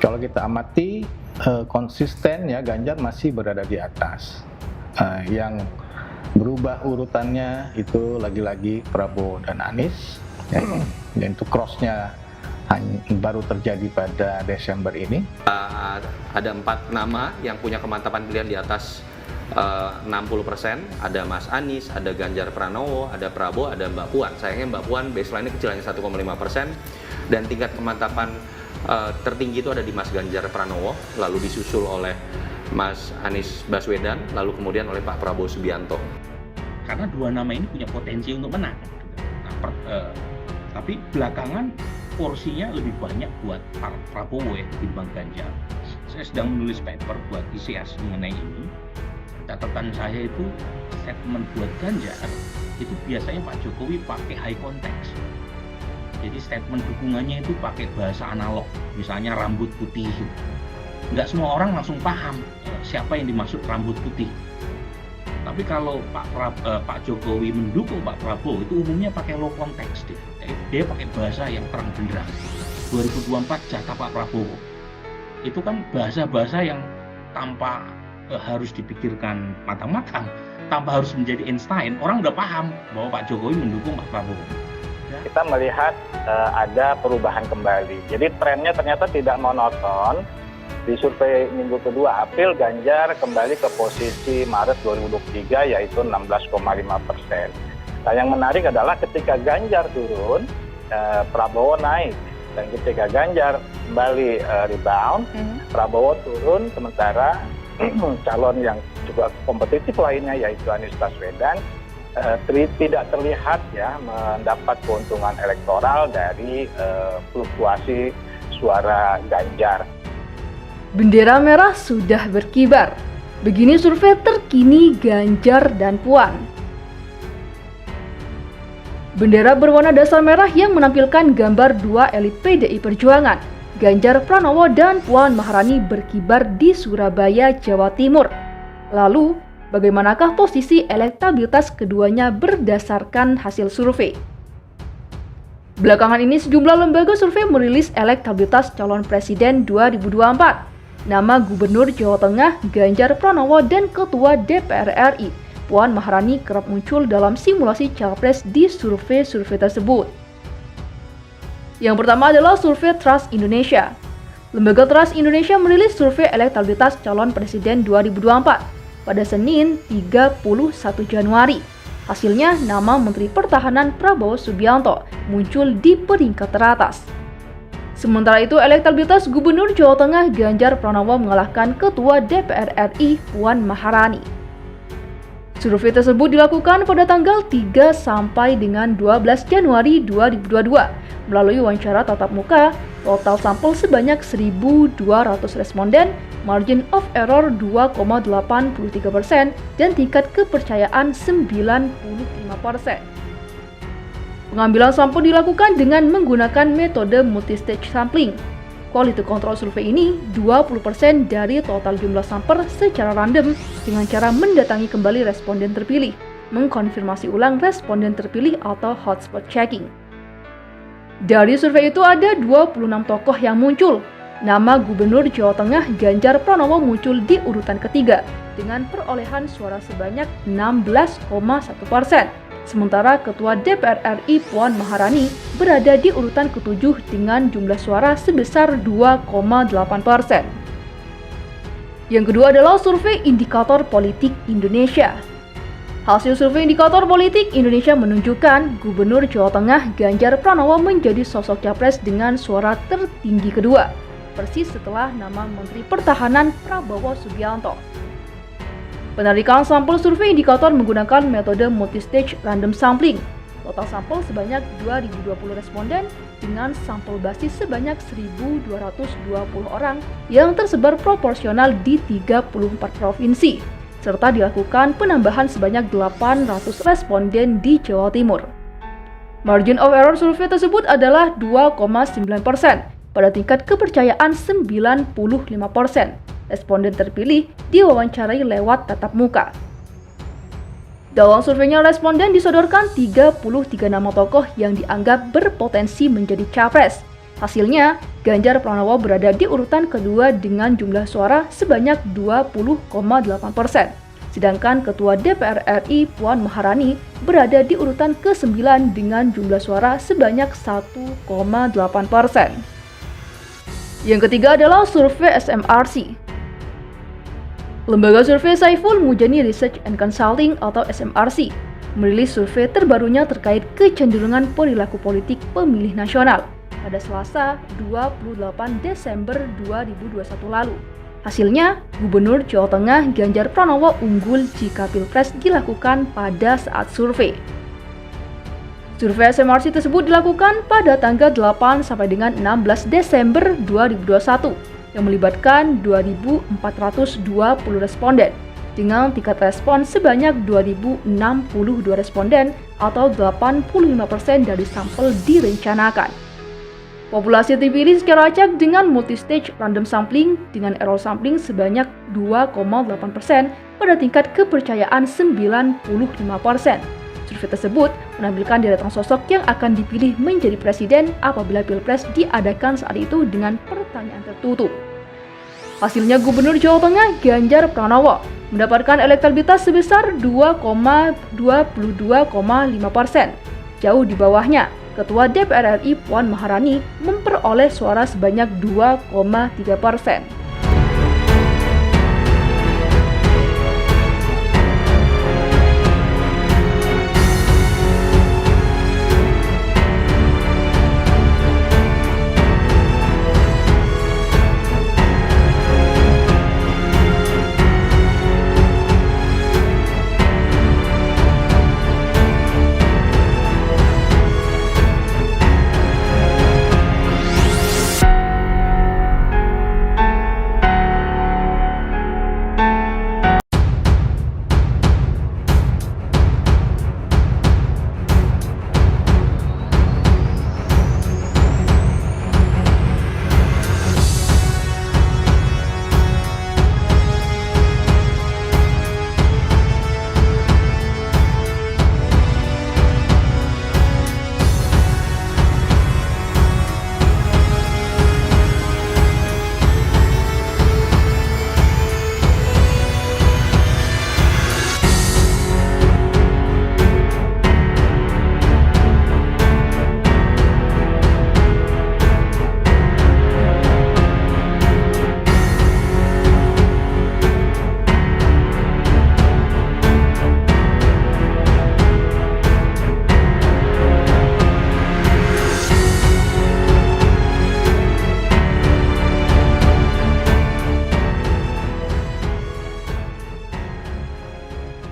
Kalau kita amati konsisten ya Ganjar masih berada di atas. Yang berubah urutannya itu lagi-lagi Prabowo dan Anies, ya, dan itu cross-nya baru terjadi pada Desember ini. Ada 4 nama yang punya kemantapan pilihan di atas 60%. Ada Mas Anies, ada Ganjar Pranowo, ada Prabowo, ada Mbak Puan. Sayangnya Mbak Puan baseline-nya kecil, hanya 1,5%, dan tingkat kemantapan tertinggi itu ada di Mas Ganjar Pranowo, lalu disusul oleh Mas Anies Baswedan, lalu kemudian oleh Pak Prabowo Subianto. Karena dua nama ini punya potensi untuk menang. Tapi belakangan porsinya lebih banyak buat Pak Prabowo ya dibanding Ganjar. Saya sedang menulis paper buat ICS mengenai ini. Catatan saya itu statement buat Ganjar itu biasanya Pak Jokowi pakai high context. Jadi statement dukungannya itu pakai bahasa analog, misalnya rambut putih. Nggak semua orang langsung paham siapa yang dimaksud rambut putih. Tapi kalau Pak Jokowi mendukung Pak Prabowo itu umumnya pakai low context dia. Jadi dia pakai bahasa yang terang benderang. 2024 jatah Pak Prabowo. Itu kan bahasa-bahasa yang tanpa harus dipikirkan matang-matang, tanpa harus menjadi Einstein, orang udah paham bahwa Pak Jokowi mendukung Pak Prabowo. Kita melihat ada perubahan kembali. Jadi trennya ternyata tidak monoton. Di survei minggu kedua April, Ganjar kembali ke posisi Maret 2023 yaitu 16,5%. Nah, yang menarik adalah ketika Ganjar turun, Prabowo naik. Dan ketika Ganjar kembali rebound, Prabowo turun, sementara calon yang juga kompetitif lainnya yaitu Anies Baswedan tidak terlihat ya mendapat keuntungan elektoral dari fluktuasi suara Ganjar. Bendera merah sudah berkibar. Begini survei terkini Ganjar dan Puan. Bendera berwarna dasar merah yang menampilkan gambar dua elit PDI Perjuangan, Ganjar Pranowo dan Puan Maharani, berkibar di Surabaya, Jawa Timur. Lalu, bagaimanakah posisi elektabilitas keduanya berdasarkan hasil survei? Belakangan ini sejumlah lembaga survei merilis elektabilitas calon presiden 2024. Nama Gubernur Jawa Tengah Ganjar Pranowo dan Ketua DPR RI Puan Maharani kerap muncul dalam simulasi capres di survei-survei tersebut. Yang pertama adalah survei Trust Indonesia. Lembaga Trust Indonesia merilis survei elektabilitas calon presiden 2024 pada Senin 31 Januari. Hasilnya, nama Menteri Pertahanan Prabowo Subianto muncul di peringkat teratas. Sementara itu, elektabilitas Gubernur Jawa Tengah Ganjar Pranowo mengalahkan Ketua DPR RI Puan Maharani. Survei tersebut dilakukan pada tanggal 3 sampai dengan 12 Januari 2022 melalui wawancara tatap muka. Total sampel sebanyak 1.200 responden, margin of error 2,83% dan tingkat kepercayaan 95%. Pengambilan sampel dilakukan dengan menggunakan metode multistage sampling. Quality control survei ini 20% dari total jumlah sampel secara random dengan cara mendatangi kembali responden terpilih, mengkonfirmasi ulang responden terpilih atau hotspot checking. Dari survei itu ada 26 tokoh yang muncul. Nama Gubernur Jawa Tengah Ganjar Pranowo muncul di urutan ketiga dengan perolehan suara sebanyak 16,1%. Sementara Ketua DPR RI Puan Maharani berada di urutan ketujuh dengan jumlah suara sebesar 2,8%. Yang kedua adalah survei Indikator Politik Indonesia. Hasil survei Indikator Politik Indonesia menunjukkan Gubernur Jawa Tengah Ganjar Pranowo menjadi sosok capres dengan suara tertinggi kedua, persis setelah nama Menteri Pertahanan Prabowo Subianto. Penarikan sampel survei indikator menggunakan metode multistage random sampling. Total sampel sebanyak 2.020 responden dengan sampel basis sebanyak 1.220 orang yang tersebar proporsional di 34 provinsi, serta dilakukan penambahan sebanyak 800 responden di Jawa Timur. Margin of error survei tersebut adalah 2,9% pada tingkat kepercayaan 95%. Responden terpilih diwawancarai lewat tatap muka. Dalam surveinya, responden disodorkan 33 nama tokoh yang dianggap berpotensi menjadi capres. Hasilnya, Ganjar Pranowo berada di urutan kedua dengan jumlah suara sebanyak 20,8%. Sedangkan Ketua DPR RI Puan Maharani berada di urutan ke-9 dengan jumlah suara sebanyak 1,8%. Yang ketiga adalah survei SMRC. Lembaga survei Saiful Mujani Research and Consulting atau SMRC merilis survei terbarunya terkait kecenderungan perilaku politik pemilih nasional pada Selasa 28 Desember 2021 lalu. Hasilnya, Gubernur Jawa Tengah Ganjar Pranowo unggul jika Pilpres dilakukan pada saat survei. Survei SMRC tersebut dilakukan pada tanggal 8 sampai dengan 16 Desember 2021 yang melibatkan 2.420 responden dengan tingkat respon sebanyak 2.062 responden atau 85% dari sampel direncanakan. Populasi dipilih secara acak dengan multistage random sampling dengan error sampling sebanyak 2,8% pada tingkat kepercayaan 95%. Survei tersebut menampilkan deretan sosok yang akan dipilih menjadi presiden apabila Pilpres diadakan saat itu dengan pertanyaan tertutup. Hasilnya Gubernur Jawa Tengah Ganjar Pranowo mendapatkan elektabilitas sebesar 2,22,5%. Jauh di bawahnya, Ketua DPR RI Puan Maharani memperoleh suara sebanyak 2,3%.